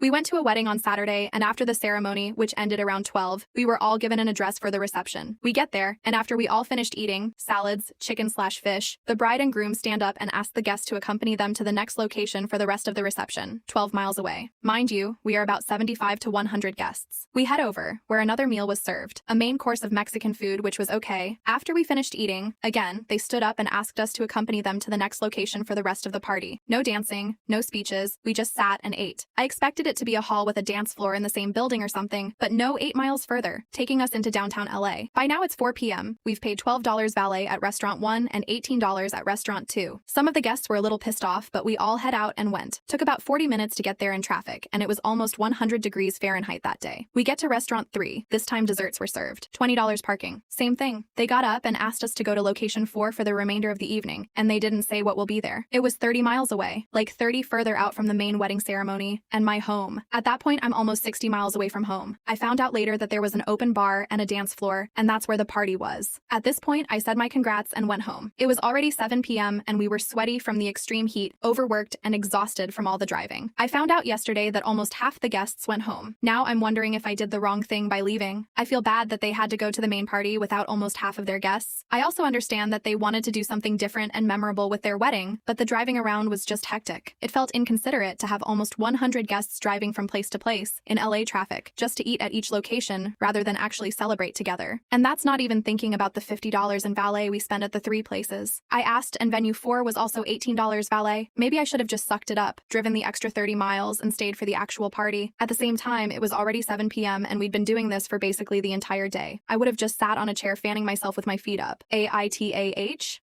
We went to a wedding on Saturday, and after the ceremony, which ended around 12, we were all given an address for the reception. We get there, and after we all finished eating salads, chicken/fish, the bride and groom stand up and ask the guests to accompany them to the next location for the rest of the reception, 12 miles away. Mind you, we are about 75 to 100 guests. We head over, where another meal was served, a main course of Mexican food, which was okay. After we finished eating, again, they stood up and asked us to accompany them to the next location for the rest of the party. No dancing, no speeches, we just sat and ate. I expected it to be a hall with a dance floor in the same building or something, but no, 8 miles further, taking us into downtown LA. By now it's 4 p.m. We've paid $12 valet at Restaurant 1 and $18 at Restaurant 2. Some of the guests were a little pissed off, but we all head out and went. Took about 40 minutes to get there in traffic, and it was almost 100 degrees Fahrenheit that day. We get to Restaurant 3. This time desserts were served. $20 parking. Same thing. They got up and asked us to go to location 4 for the remainder of the evening, and they didn't say what will be there. It was 30 miles away, like 30 further out from the main wedding ceremony, and my home. At that point, I'm almost 60 miles away from home. I found out later that there was an open bar and a dance floor, and that's where the party was. At this point, I said my congrats and went home. It was already 7 p.m. and we were sweaty from the extreme heat, overworked, and exhausted from all the driving. I found out yesterday that almost half the guests went home. Now I'm wondering if I did the wrong thing by leaving. I feel bad that they had to go to the main party without almost half of their guests. I also understand that they wanted to do something different and memorable with their wedding, but the driving around was just hectic. It felt inconsiderate to have almost 100 guests driving from place to place in LA traffic just to eat at each location rather than actually celebrate together. And that's not even thinking about the $50 in valet we spent at the 3 places. I asked, and venue 4 was also $18 valet. Maybe I should have just sucked it up, driven the extra 30 miles, and stayed for the actual party. At the same time, it was already 7 p.m. and we'd been doing this for basically the entire day. I would have just sat on a chair fanning myself with my feet up. AITAH?